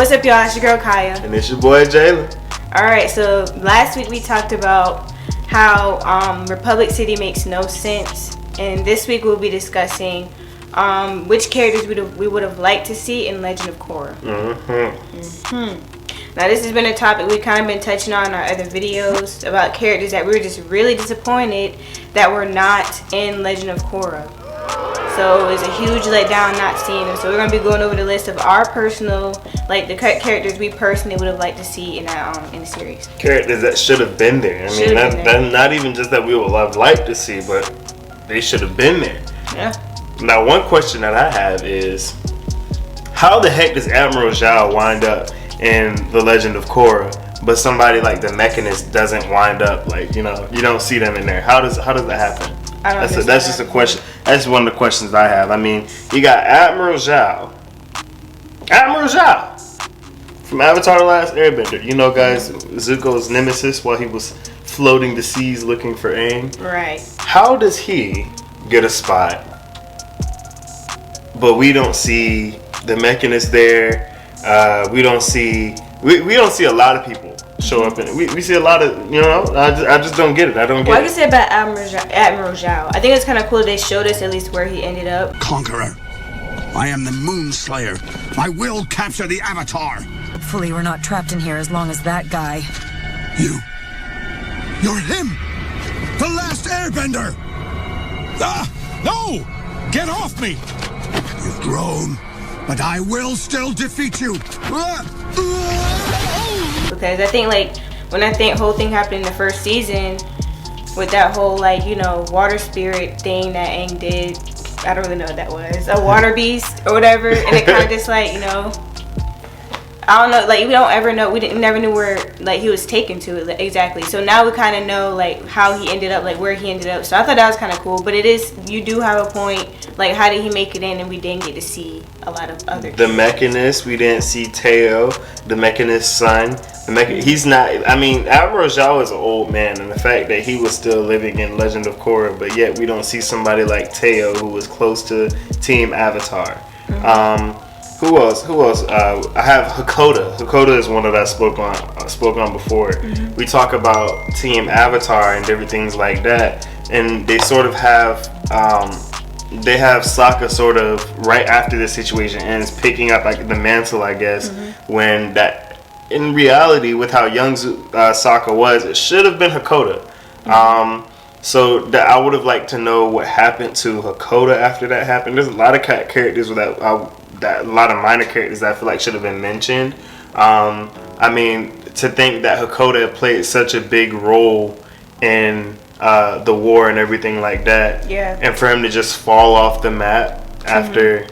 What's up, y'all? It's your girl Kiya. And it's your boy Jalen. Alright, so last week we talked about how Republic City makes no sense. And this week we'll be discussing which characters we would have liked to see in Legend of Korra. Now this has been a topic we've kind of been touching on in our other videos about characters that we were just really disappointed that were not in Legend of Korra. So it's a huge letdown not seeing them. So we're going to be going over the list of our personal, like the characters we personally would have liked to see in the series. Characters that should have been there. I mean, that's not even just that we would have liked to see, but they should have been there. Yeah. Now, one question that I have is, how the heck does Admiral Zhao wind up in The Legend of Korra, but somebody like the Mechanist doesn't wind up, like, you know, you don't see them in there? How does that happen? That's just a question. That's one of the questions I have. I mean, you got Admiral Zhao from Avatar: The Last Airbender. You know, guys, Zuko's nemesis while he was floating the seas looking for Aang. Right. How does he get a spot, but we don't see the Mechanist there? We don't see a lot of people show up in it. We see a lot of, you know, I just don't get it. I don't get it. What I can say about Admiral Zhao, I think it's kind of cool they showed us at least where he ended up. Conqueror, I am the Moon Slayer. I will capture the Avatar. Hopefully we're not trapped in here as long as that guy. You're him! The last Airbender! No! Get off me! You've grown, but I will still defeat you! Because I think, like, when that whole thing happened in the first season, with that whole, like, you know, water spirit thing that Aang did, I don't really know what that was, a water beast or whatever, and it kind of just, like, you know, I don't know, like, we don't ever know, never knew where, like, he was taken to exactly. So now we kind of know, like, how he ended up, like, where he ended up. So I thought that was kind of cool. But it is, you do have a point, like, how did he make it in, and we didn't get to see a lot of other The Mechanist, we didn't see Teo, the Mechanist's son. He's not, I mean, Admiral Zhao is an old man, and the fact that he was still living in Legend of Korra, but yet we don't see somebody like Teo, who was close to Team Avatar. Who else? I have Hakoda. Hakoda is one that I spoke on before. We talk about Team Avatar and different things like that, and they sort of have they have Saka sort of right after this situation ends picking up, like, the mantle, I guess, when that in reality with how young Saka was, it should have been Hakoda. So that I would have liked to know what happened to Hakoda after that happened. There's a lot of characters that a lot of minor characters that I feel like should have been mentioned. I mean, to think that Hakoda played such a big role in the war and everything like that, and for him to just fall off the map after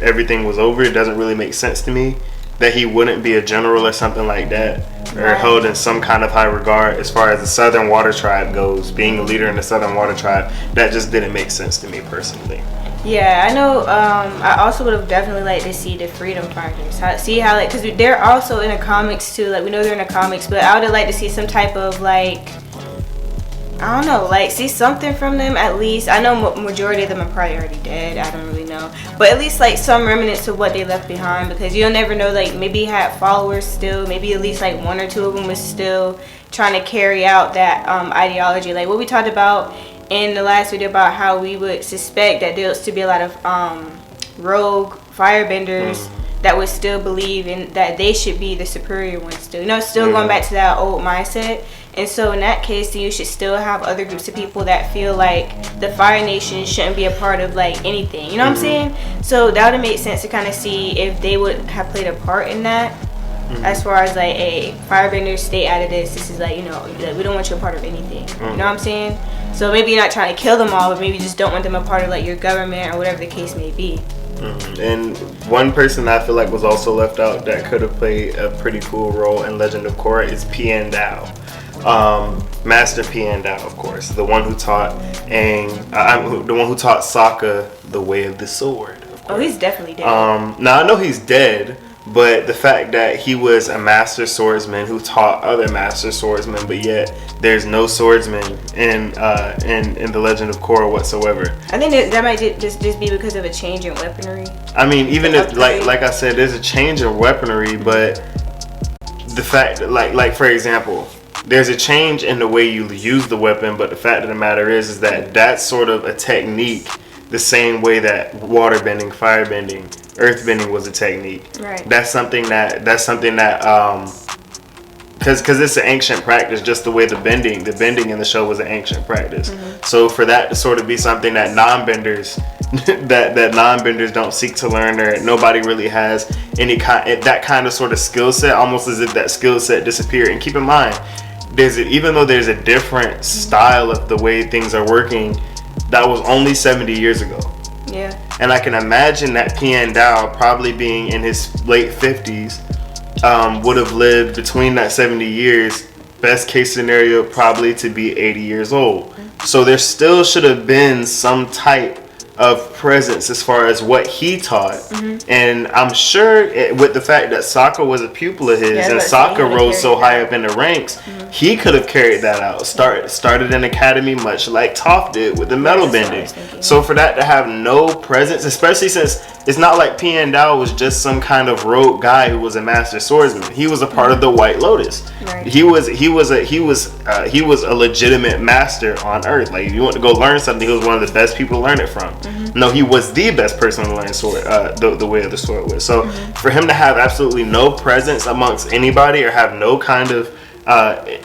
everything was over, it doesn't really make sense to me that he wouldn't be a general or something like that, or held in some kind of high regard as far as the Southern Water Tribe goes. Being a leader in the Southern Water Tribe, that just didn't make sense to me personally. Yeah, I know. I also would have definitely liked to see the Freedom Fighters. See how, like, because they're also in the comics too. Like, we know they're in the comics, but I would have liked to see some type of, like, I don't know, like, see something from them at least. I know majority of them are probably already dead. I don't really know, but at least, like, some remnants of what they left behind, because you'll never know. Like, maybe he had followers still. Maybe at least like one or two of them was still trying to carry out that ideology. Like what we talked about in the last video about how we would suspect that there'll still be a lot of rogue firebenders that would still believe in that they should be the superior ones still. You know, still going back to that old mindset. And so in that case, then you should still have other groups of people that feel like the Fire Nation shouldn't be a part of, like, anything. You know what I'm saying? So that would have made sense to kind of see if they would have played a part in that. As far as, like, hey, firebenders, stay out of this. This is, like, you know, like, we don't want you a part of anything. You know what I'm saying? So maybe you're not trying to kill them all, but maybe you just don't want them a part of, like, your government or whatever the case may be. And one person I feel like was also left out that could have played a pretty cool role in Legend of Korra is Piandao. Master Piandao, of course, the one who taught Aang, the one who taught Sokka the way of the sword. Oh, he's definitely dead. Now I know he's dead, But the fact that he was a master swordsman who taught other master swordsmen, but yet there's no swordsman in the Legend of Korra whatsoever. I think that might just be because of a change in weaponry. I mean, even if like I said, there's a change in weaponry, but the fact that, like for example, there's a change in the way you use the weapon, but the fact of the matter is that that's sort of a technique, the same way that water bending, fire bending, earth bending was a technique. Right. That's something that because it's an ancient practice, just the way the bending in the show was an ancient practice. So for that to sort of be something that non-benders that non-benders don't seek to learn, or nobody really has that kind of sort of skill set, almost as if that skill set disappeared. And keep in mind, even though there's a different style of the way things are working, that was only 70 years ago. Yeah. And I can imagine that Pian Dao, probably being in his late 50s, would have lived between that 70 years, best case scenario, probably to be 80 years old. So there still should have been some type of presence as far as what he taught. And I'm sure with the fact that Saka was a pupil of his, and Saka rose so high up in the ranks, he could have carried that out. Started an academy metal like Toph did with the metal bending. So for that to have no presence, especially since it's not like Pian Dao was just some kind of rogue guy who was a master swordsman. He was a part of the White Lotus. Right. He was a legitimate master on Earth. Like, if you want to go learn something, he was one of the best people to learn it from. No, he was the best person to learn sword, the way of the sword with. So for him to have absolutely no presence amongst anybody, or have no kind of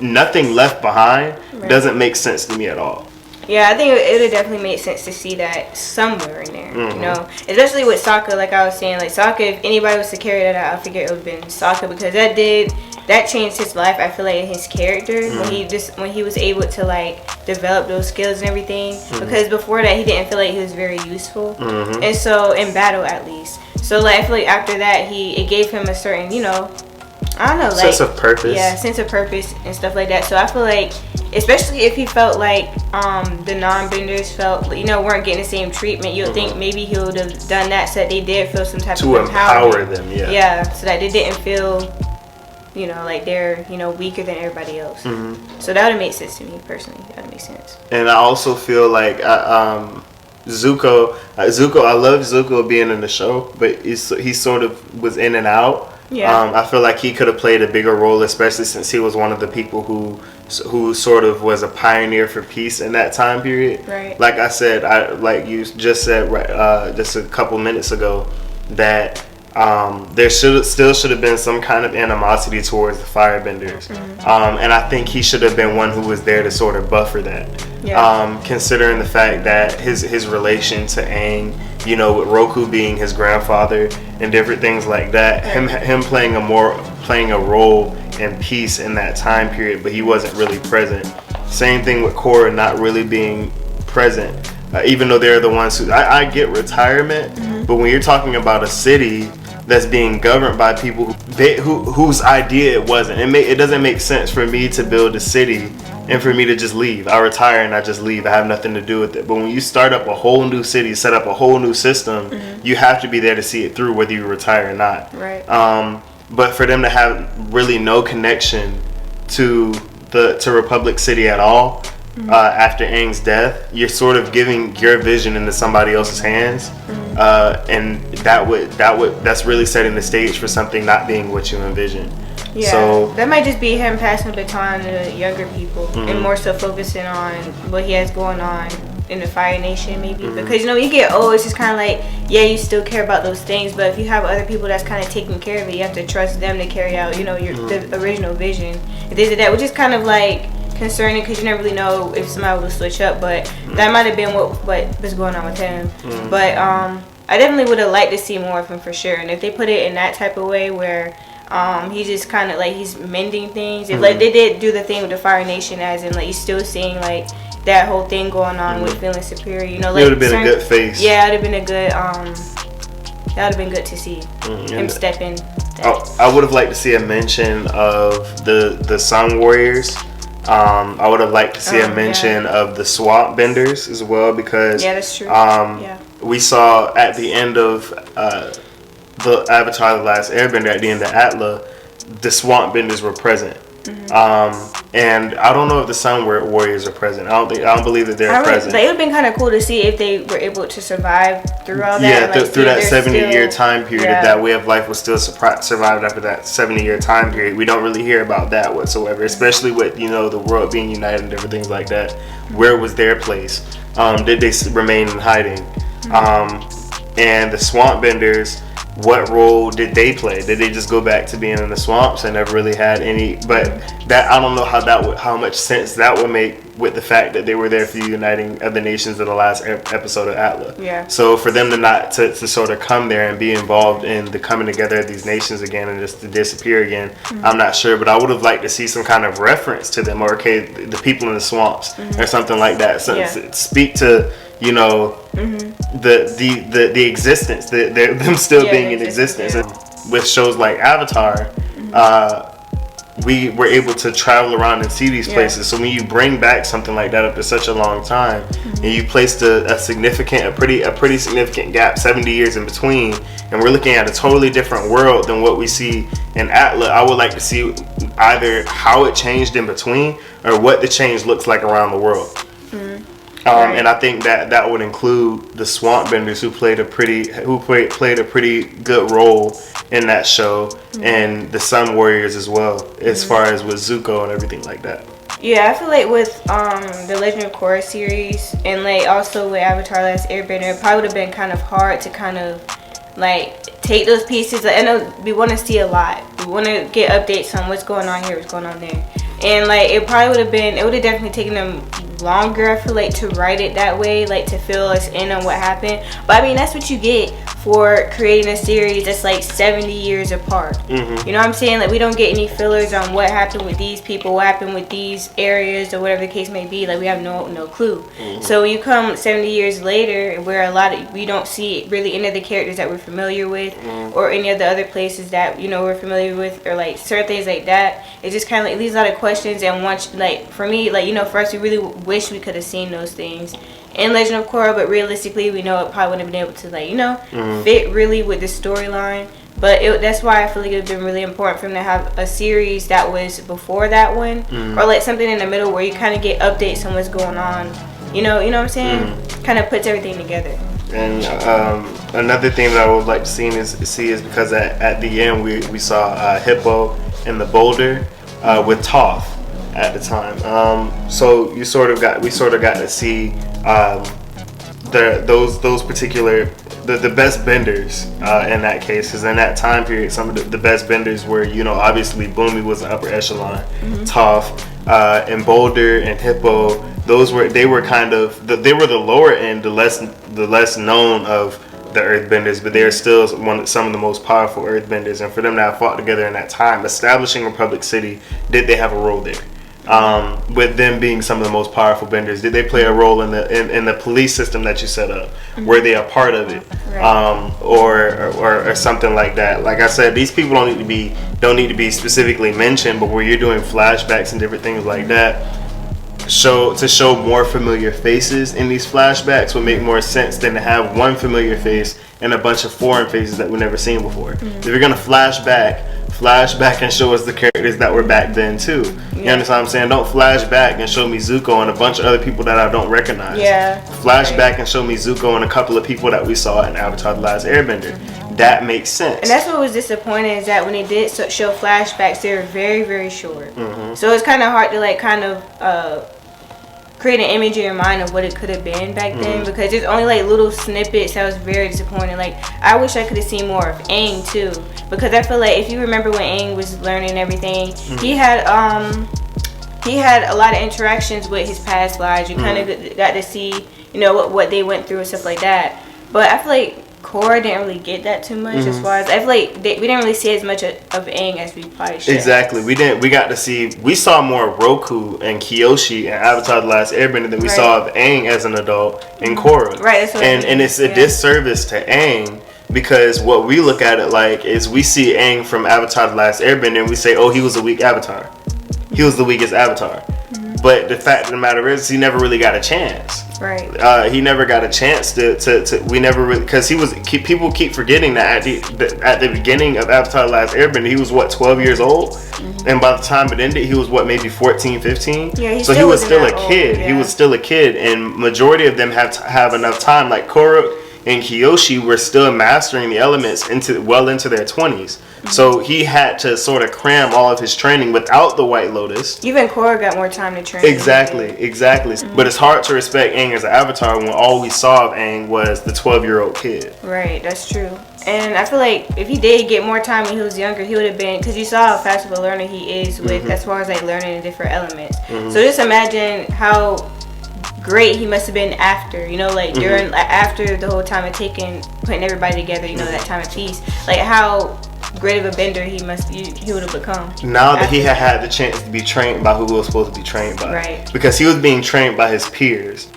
nothing left behind, doesn't make sense to me at all. Yeah, I think it would definitely make sense to see that somewhere in there, you know, especially with Saka. Like I was saying, like Saka, if anybody was to carry that out, I figure it would have been Saka, because that changed his life. I feel like in his character, when he was able to like develop those skills and everything, because before that he didn't feel like he was very useful, and so in battle at least. So like I feel like after that it gave him a certain, you know, I don't know, like sense of purpose. Yeah, sense of purpose and stuff like that. So I feel like, especially if he felt like the non-benders felt, you know, weren't getting the same treatment, you'd think maybe he would have done that so that they did feel some type of empower them. Yeah, so that they didn't feel, you know, like they're, you know, weaker than everybody else. So that would make sense to me personally. That would make sense. And I also feel like Zuko, I love Zuko being in the show, but he sort of was in and out. Yeah. I feel like he could have played a bigger role, especially since he was one of the people who sort of was a pioneer for peace in that time period. Right. Like I said, like you just said just a couple minutes ago, that there should have been some kind of animosity towards the firebenders, and I think he should have been one who was there to sort of buffer that. Yeah. Considering the fact that his relation to Aang, you know, with Roku being his grandfather and different things like that, him playing a role in peace in that time period, but he wasn't really present. Same thing with Korra not really being present, even though they're the ones who I get retirement, but when you're talking about a city that's being governed by people whose idea it wasn't, it doesn't make sense for me to build a city and for me to just leave. I retire and I just leave. I have nothing to do with it. But when you start up a whole new city, set up a whole new system, you have to be there to see it through, whether you retire or not. Right. But for them to have really no connection to Republic City at all, after Aang's death, you're sort of giving your vision into somebody else's hands, and that's really setting the stage for something not being what you envision. Yeah, so that might just be him passing the baton to younger people, and more so focusing on what he has going on in the Fire Nation, maybe. Because, you know, when you get old, it's just kind of like, yeah, you still care about those things, but if you have other people that's kind of taking care of it, you have to trust them to carry out, you know, the original vision. If they did that, which is kind of like concerning, because you never really know if somebody will switch up, but that might have been what was going on with him. But I definitely would have liked to see more of him for sure, and if they put it in that type of way where he's just kind of like he's mending things, if like they did do the thing with the Fire Nation, as in like you're still seeing like that whole thing going on with feeling superior, you know, like it would have been a good face. Yeah, it would have been a good that would have been good to see him step in. I would have liked to see a mention of the Sun Warriors. I would have liked to see a mention of the Swamp Benders as well, because yeah, that's true. We saw at the end of the Avatar: The Last Airbender, at the end of ATLA, the Swamp Benders were present. And I don't know if the Sun Warriors are present. I don't believe that they're present. It would have been kind of cool to see if they were able to survive through all that. Yeah, through that 70-year time period, if that way of life was still survived after that 70-year time period. We don't really hear about that whatsoever, especially with, you know, the world being united and different things like that. Where was their place? Did they remain in hiding? And the Swamp Benders, what role did they play? Did they just go back to being in the swamps and never really had any? But that, I don't know how much sense that would make with the fact that they were there for the uniting of the nations of the last episode of ATLA. Yeah. So for them to sort of come there and be involved in the coming together of these nations again and just to disappear again, I'm not sure. But I would have liked to see some kind of reference to them, or the people in the swamps or something like that. So speak to, you know, the existence, them still being in existence. And with shows like Avatar, we were able to travel around and see these places. So when you bring back something like that after such a long time, and you placed a pretty significant gap, 70 years in between, and we're looking at a totally different world than what we see in ATLA, I would like to see either how it changed in between or what the change looks like around the world. And I think that would include the Swamp Benders, who played a pretty good role in that show, and the Sun Warriors as well, as far as with Zuko and everything like that. Yeah, I feel like with the Legend of Korra series, and like also with Avatar: Last Airbender, it probably would have been kind of hard to kind of like take those pieces. I know we want to see a lot. We want to get updates on what's going on here, what's going on there. And like it would have definitely taken them longer, I feel like, to write it that way, like to fill us in on what happened. But I mean, that's what you get for creating a series that's like 70 years apart. You know what I'm saying? Like we don't get any fillers on what happened with these people, what happened with these areas, or whatever the case may be. Like we have no clue. So when you come 70 years later, where we don't see really any of the characters that we're familiar with, or any of the other places that, you know, we're familiar with, or like certain things like that, it just kind of like leaves a lot of questions. And once, like for me, like, you know, for us, we really wish we could have seen those things in Legend of Korra, but realistically, we know it probably wouldn't have been able to, like, you know, fit really with the storyline. But that's why I feel like it would have been really important for them to have a series that was before that one, or like something in the middle where you kind of get updates on what's going on. You know what I'm saying? Kind of puts everything together. And another thing that I would like to see is because at the end we saw Hippo in the boulder with Toph at the time. So we sort of got to see those particular the best benders in that case, because in that time period some of the best benders were, you know, obviously Boomy was an upper echelon, Toph and Boulder and Hippo, they were the lower end, the less known of the earthbenders, but they're still some of the most powerful earthbenders. And for them to have fought together in that time, establishing Republic City, did they have a role there? With them being some of the most powerful benders, did they play a role in the police system that you set up? Were they a part of it, or something like that? Like I said, these people don't need to be specifically mentioned, but where you're doing flashbacks and different things like that, to show more familiar faces in these flashbacks would make more sense than to have one familiar face and a bunch of foreign faces that we've never seen before. If you're gonna flash back and show us the characters that were back then too. You understand what I'm saying? Don't flash back and show me Zuko and a bunch of other people that I don't recognize. Flash back and show me Zuko and a couple of people that we saw in Avatar: The Last Airbender. That makes sense. And that's what was disappointing, is that when they did show flashbacks, they were very, very short. So it's kind of hard to like kind of create an image in your mind of what it could have been back then, because there's only like little snippets. That was very disappointing. Like I wish I could have seen more of Aang too, because I feel like if you remember when Aang was learning everything, he had a lot of interactions with his past lives. You kind of got to see, you know, what they went through and stuff like that. But I feel like Korra didn't really get that too much, as far as I feel like we didn't really see as much of Aang as we probably should. Exactly, we saw more of Roku and Kiyoshi and Avatar: The Last Airbender than we saw of Aang as an adult in Korra. That's what and it's a disservice to Aang, because what we look at it like is we see Aang from Avatar: The Last Airbender and we say, oh, he was a weak Avatar. He was the weakest Avatar. But the fact of the matter is, he never really got a chance. Right. He never got a chance to we never really, because people keep forgetting that at the beginning of Avatar: The Last Airbender, he was what, 12 years old, and by the time it ended, he was what, maybe 14, 15. Yeah, so he was still a kid. Old, yeah. He was still a kid, and majority of them have enough time. Like Korra and Kiyoshi were still mastering the elements into their 20s. So he had to sort of cram all of his training without the White Lotus. Even Korra got more time to train. Exactly. But it's hard to respect Aang as an Avatar when all we saw of Aang was the 12-year-old kid. Right, that's true. And I feel like if he did get more time when he was younger, he would have been, because you saw how fast of a learner he is with as far as like learning the different elements. So just imagine how great he must have been after, you know, like during after the whole time of putting everybody together, you know, that time of peace, like how great of a bender he would have become now that he had the chance to be trained by who he was supposed to be trained by. Right. Because he was being trained by his peers.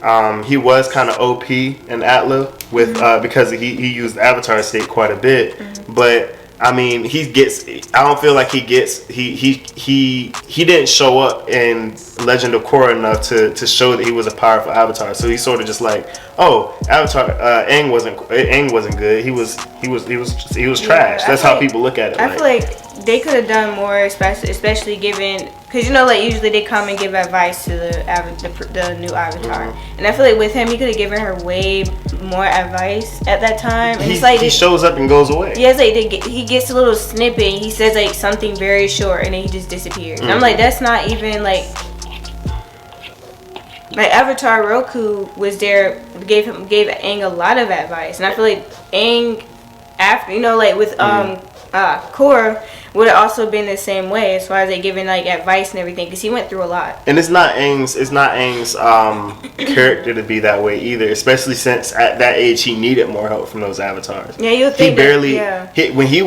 He was kind of OP in ATLA with because he used Avatar state quite a bit, but I mean, I don't feel like he didn't show up in Legend of Korra enough to show that he was a powerful Avatar. So he's sort of just like, oh, Avatar, Aang wasn't good. He was trash. That's how people look at it. I feel like they could have done more, especially given, because you know, like usually they come and give advice to the new Avatar, and I feel like with him, he could have given her way more advice at that time. And it's like he shows up and goes away. Yeah, it's like he gets a little snippet. He says like something very short, and then he just disappears. And I'm like, that's not even like Avatar Roku was there, gave Aang a lot of advice, and I feel like Aang, after, you know, like with Korra, would have also been the same way as far as like giving like advice and everything, because he went through a lot. And it's not Aang's character to be that way either, especially since at that age he needed more help from those avatars. Yeah, you think he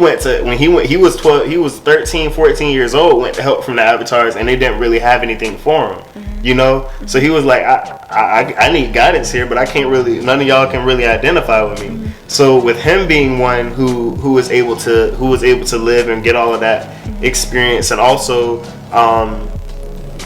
was 12, he was 13, 14 years old, went to help from the avatars, and they didn't really have anything for him. You know, so he was like, I need guidance here, but I can't really, none of y'all can really identify with me. So with him being one who was able to live and get all of that experience, and also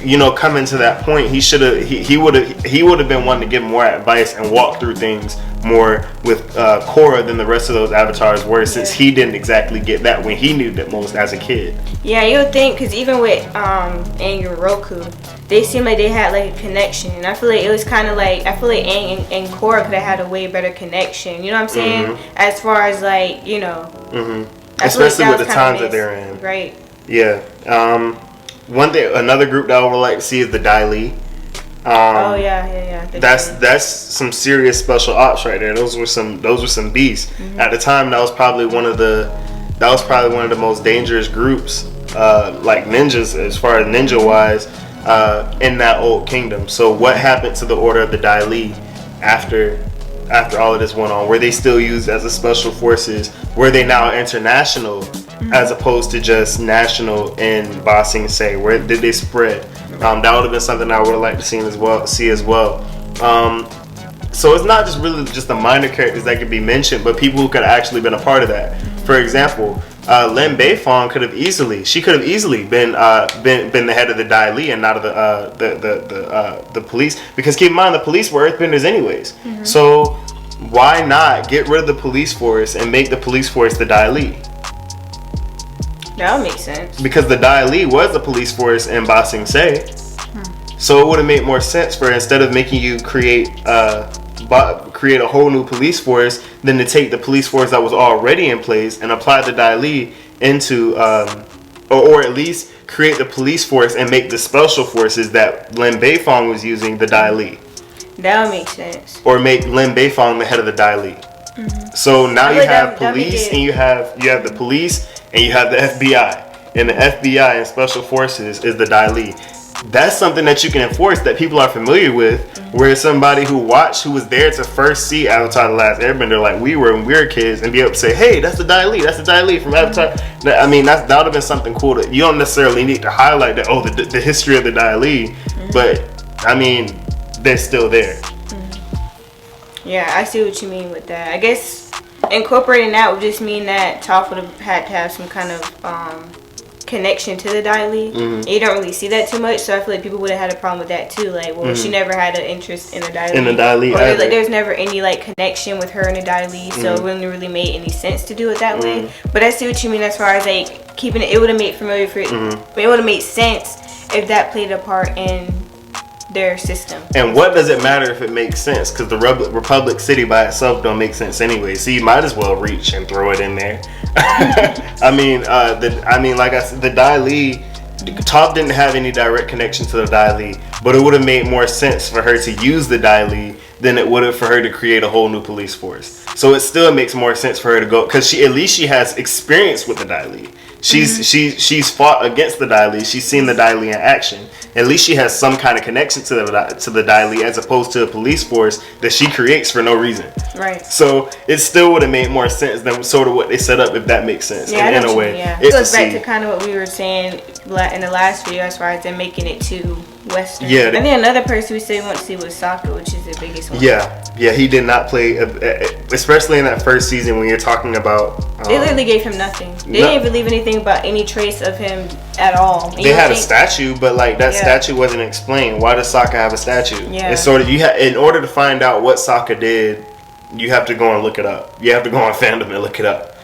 you know, coming to that point, he would have been one to give more advice and walk through things more with Korra than the rest of those avatars were, since he didn't exactly get that when he needed it most as a kid. Yeah, you would think, because even with Aang and Roku, they seemed like they had like a connection, and I feel like it was kind of like, I feel like Aang and Korra could have had a way better connection, you know what I'm saying, as far as like, you know, especially with the times that they're in. Right. Yeah. Another group that I would like to see is the Li. That's some serious special ops right there. Those were some beasts. At the time, that was probably one of the most dangerous groups, like ninjas, as far as ninja wise, in that old kingdom. So what happened to the Order of the Li after all of this went on? Were they still used as a special forces? Were they now international as opposed to just national in Ba Sing Se? Where did they spread? That would have been something I would have liked to see as well. So it's not just really just the minor characters that could be mentioned, but people who could have actually been a part of that. For example, Lin Beifong could have easily been the head of the Li and not of the police, because keep in mind the police were earthbenders anyways. So why not get rid of the police force and make the police force the Li? That would make sense. Because the Li was the police force in Ba Sing Se. So it would have made more sense for, instead of making you create a whole new police force, than to take the police force that was already in place and apply the Li into, or at least create the police force and make the special forces that Lin Beifong was using the Li. That would make sense. Or make Lin Beifong the head of the Li. So now you have police, and you have the police, and you have the FBI, and the FBI and special forces is the Li. That's something that you can enforce, that people are familiar with, where somebody who was there to first see Avatar: The Last Airbender, like we were when we were kids, and be able to say, hey, that's the Li from Avatar. I mean, that would have been something cool. You don't necessarily need to highlight that, the history of the Li, but I mean, they're still there. Yeah, I see what you mean with that. I guess incorporating that would just mean that Toph would have had to have some kind of connection to the Dai Li. You don't really see that too much, so I feel like people would have had a problem with that too. Like, well, she never had an interest in the Dai Li. In the Dai Li, or like, there's never any like connection with her and the Dai Li, so it wouldn't really make any sense to do it that way. But I see what you mean as far as like keeping it. It would have made familiar for it. It would have made sense if that played a part in their system. And what does it matter if it makes sense? Because the Republic City by itself don't make sense anyway. So you might as well reach and throw it in there. I mean, like I said, the Dai Li, Toph didn't have any direct connection to the Dai Li, but it would have made more sense for her to use the Dai Li than it would have for her to create a whole new police force. So it still makes more sense for her to go, because at least she has experience with the Dai Li. She's fought against the Dai Li. She's seen the Dai Li in action. At least she has some kind of connection to the Dai Li, as opposed to a police force that she creates for no reason. Right. So it still would have made more sense than sort of what they set up, if that makes sense. Yeah, in a way. Yeah. It goes back to kind of what we were saying in the last video as far as them making it too Western. Yeah. And then another person we said we want to see was Saka, which is the biggest one. Yeah, he did not play, especially in that first season when you're talking about. They literally gave him nothing. They didn't even leave anything about any trace of him at all. They had a statue, but like that statue wasn't explained. Why does Sokka have a statue? Yeah. It's sort of in order to find out what Sokka did, you have to go and look it up. You have to go on fandom and look it up.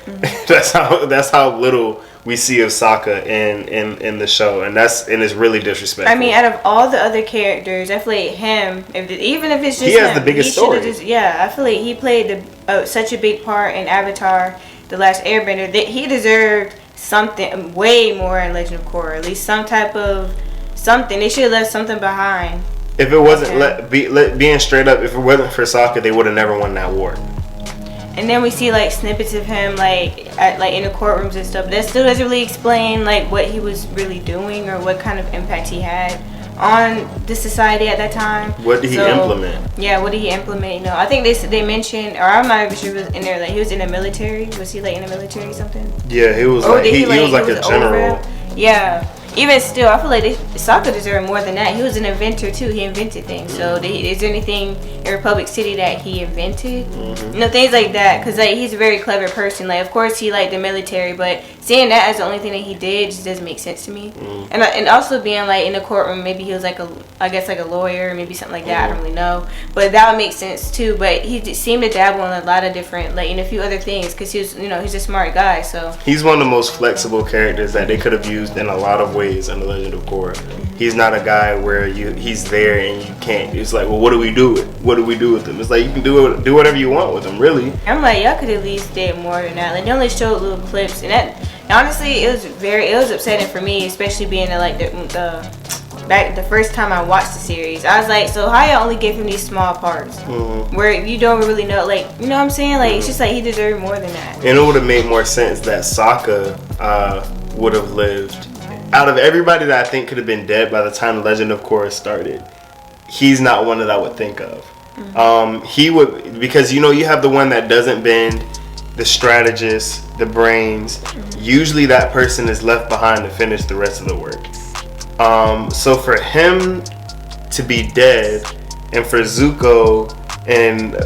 That's how little we see of Sokka in the show, and it's really disrespectful. I mean, out of all the other characters, I feel like him, even if it's just he has him, the biggest story. I feel like he played such a big part in Avatar: The Last Airbender that he deserved something way more in Legend of Korra. At least some type of something. They should have left something behind. If it wasn't being straight up, if it wasn't for Sokka, they would have never won that war. And then we see like snippets of him like in the courtrooms and stuff. That still doesn't really explain like what he was really doing or what kind of impact he had on the society at that time. What did he implement? Yeah, what did he implement? You know, I think they mentioned, or I'm not even sure if it was in there. Like he was in the military. Was he like in the military or something? Yeah, he was. He was like a general. Yeah. Even still, I feel like Sokka deserved more than that. He was an inventor too. He invented things. So is there anything in Republic City that he invented? You know, things like that. Because like he's a very clever person. Like of course he liked the military, but seeing that as the only thing that he did just doesn't make sense to me. And also being like in the courtroom, maybe he was like a lawyer, maybe something like that. I don't really know, but that would make sense too. But he seemed to dabble in a lot of different, like in a few other things, because he was, he's a smart guy. So he's one of the most flexible characters that they could have used in a lot of ways in the Legend of Korra. He's not a guy where he's there and you can't. It's like, well, what do we do with him? It's like you can do whatever you want with him, really. I'm like, y'all could at least did more than that. Like they only showed little clips, and that honestly, it was upsetting for me, especially being like the first time I watched the series. I was like, so how y'all only give him these small parts where you don't really know, like, you know what I'm saying? Like it's just like he deserved more than that. And it would have made more sense that Sokka would have lived. Out of everybody that I think could have been dead by the time the Legend of Korra started, he's not one that I would think of. He would, because you have the one that doesn't bend, the strategist, the brains. Usually that person is left behind to finish the rest of the work. So for him to be dead, and for Zuko, and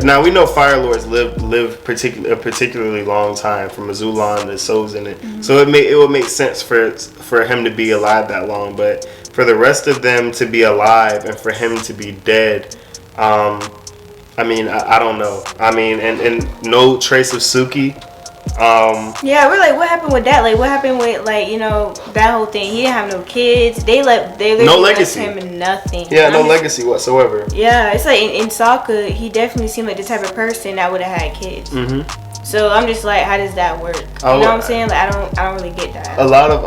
now we know Fire Lords live a particularly long time, from Azulan to Sozin, so it would make sense for him to be alive that long. But for the rest of them to be alive and for him to be dead, I mean, I don't know. I mean, and no trace of Suki. Yeah, we're like, what happened with that? Like, what happened with that whole thing? He didn't have no kids. They no legacy. Left him nothing. Yeah, no legacy whatsoever. Yeah, it's like in Sokka, he definitely seemed like the type of person that would have had kids. So I'm just like, how does that work? You know what I'm saying? Like, I don't really get that. A lot of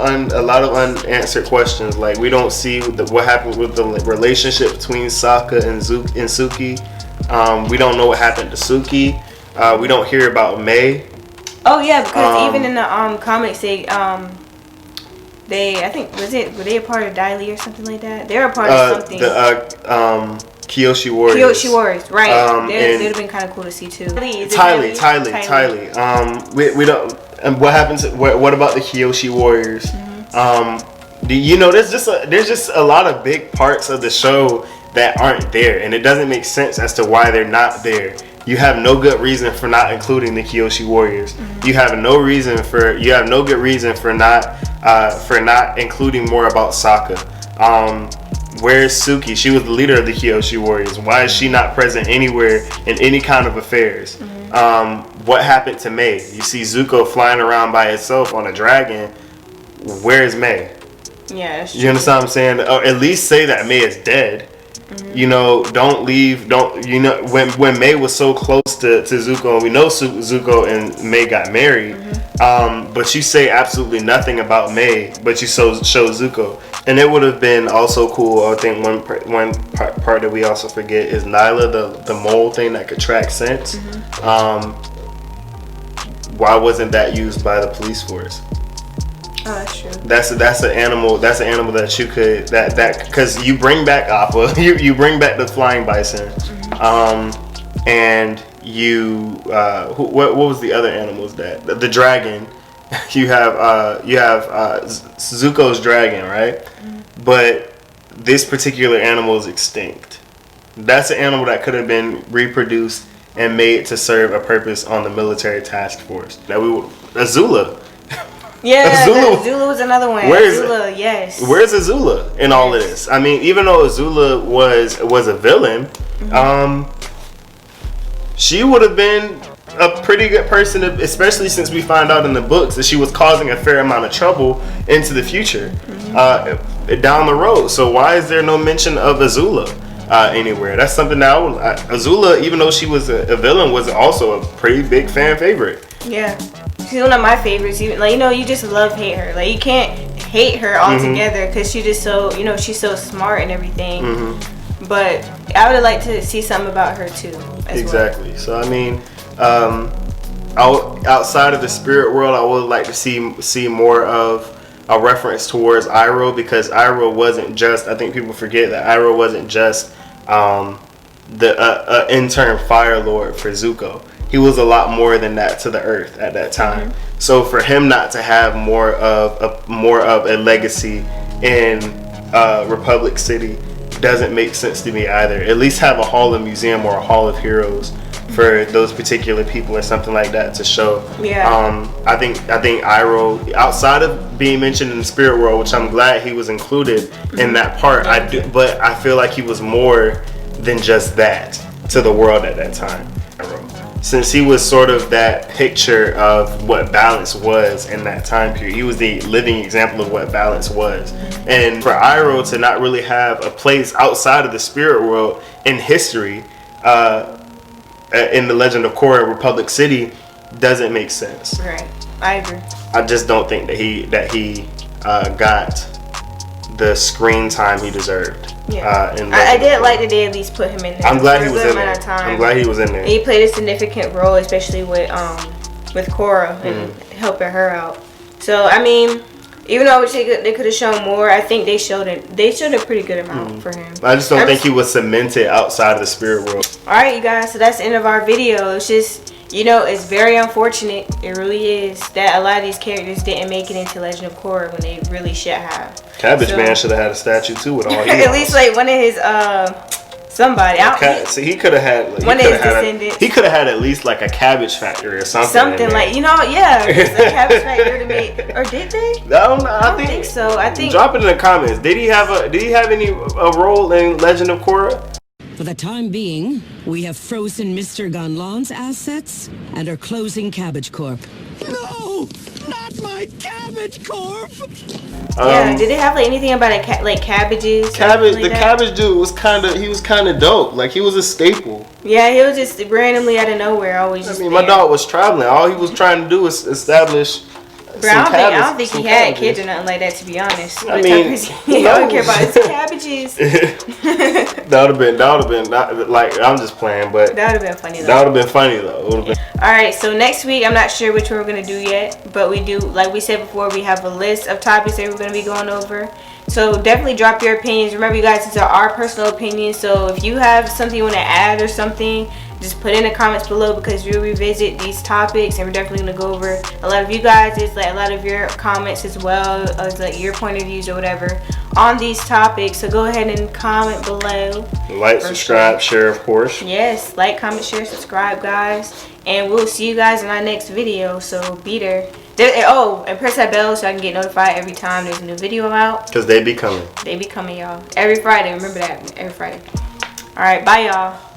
unanswered questions. Like we don't see what happened with the relationship between Sokka and Suki. We don't know what happened to Suki. We don't hear about May. Oh yeah, because even in the comics, I think were they a part of Dai Li or something like that? They were a part of something. The Kiyoshi Warriors. Kiyoshi Warriors, right? They'd have been kind of cool to see too. Tylee. We don't. And what happens? What about the Kiyoshi Warriors? There's just a lot of big parts of the show that aren't there, and it doesn't make sense as to why they're not there. you have no good reason for not including the Kiyoshi Warriors. You have no good reason for not including more about Saka. Where's Suki? She was the leader of the Kiyoshi Warriors. Why is she not present anywhere in any kind of affairs? What happened to Mei? You see Zuko flying around by itself on a dragon. Where's Mei? Yeah, that's true. You understand what I'm saying? Or at least say that Mei is dead. You know, don't when Mei was so close to Zuko, and we know Zuko and Mei got married, but you say absolutely nothing about Mei, but you show Zuko. And it would have been also cool. I think one part that we also forget is Nyla, the mole thing that could track scents. Why wasn't that used by the police force? Oh, that's true. That's an animal that you could because you bring back Appa, you bring back the flying bison, and you what was the other animals that the dragon? You have Zuko's dragon, right? But this particular animal is extinct. That's an animal that could have been reproduced and made to serve a purpose on the military task force. Azula. Yeah, Azula was another one. Azula, yes. Where's Azula in all of this? I mean, even though Azula was a villain, she would have been a pretty good person, especially since we find out in the books that she was causing a fair amount of trouble into the future, down the road. So why is there no mention of Azula anywhere? That's something that Azula, even though she was a villain, was also a pretty big fan favorite. Yeah. She's one of my favorites. You just love hate her. Like, you can't hate her altogether because she's just so, she's so smart and everything. But I would have liked to see something about her too. Exactly. Well. So I mean, outside of the spirit world, I would like to see more of a reference towards Iroh, because Iroh wasn't just. I think people forget that Iroh wasn't just the intern Fire Lord for Zuko. He was a lot more than that to the Earth at that time. So for him not to have more of a legacy in Republic City doesn't make sense to me either. At least have a Hall of Museum or a Hall of Heroes for those particular people or something like that to show. Yeah. I think Iroh, outside of being mentioned in the spirit world, which I'm glad he was included in that part, but I feel like he was more than just that to the world at that time. Since he was sort of that picture of what balance was in that time period. He was the living example of what balance was. And for Iroh to not really have a place outside of the spirit world in history, in the Legend of Korra, Republic City, doesn't make sense. Right, I agree. I just don't think that he got the screen time he deserved. Yeah, I did like that they at least put him in there. I'm glad he was in there. I'm glad he was in there. And he played a significant role, especially with Korra and helping her out. So I mean, even though I wish they could have shown more, I think they showed a pretty good amount for him. I just don't think he was cemented outside of the spirit world. All right, you guys. So that's the end of our video. It's just, it's very unfortunate. It really is that a lot of these characters didn't make it into Legend of Korra when they really should have. Cabbage Man should have had a statue too with all he at least like one of his somebody. So he could have had one of his descendants. He could have had at least like a cabbage factory or something. Something like just a cabbage factory to make. Or did they? I don't think so. I think. Drop it in the comments. Did he have any role in Legend of Korra? For the time being, we have frozen Mr. Ganlan's assets and are closing Cabbage Corp. No! Not my Cabbage Corp! Did it have like anything about cabbages? Cabbage dude was kind of dope. Like, he was a staple. Yeah, he was just randomly out of nowhere, always. My dog was traveling. All he was trying to do was establish. But I don't think he had kids or nothing like that, to be honest. I don't care about his cabbages. That would have been like, I'm just playing, but that would have been funny though. That would have been funny though. Alright, so next week, I'm not sure which one we're going to do yet, but we do, like we said before, we have a list of topics that we're going to be going over. So definitely drop your opinions. Remember, you guys, these are our personal opinions, so if you have something you want to add or something, just put in the comments below, because we'll revisit these topics and we're definitely gonna go over a lot of you guys, like a lot of your comments as well as like your point of views or whatever on these topics. So go ahead and comment below. Like, subscribe, share, of course. Yes, like, comment, share, subscribe, guys, and we'll see you guys in our next video. So be there. Oh, and press that bell so I can get notified every time there's a new video out. Because they be coming. They be coming, y'all. Every Friday. Remember that. Every Friday. All right. Bye, y'all.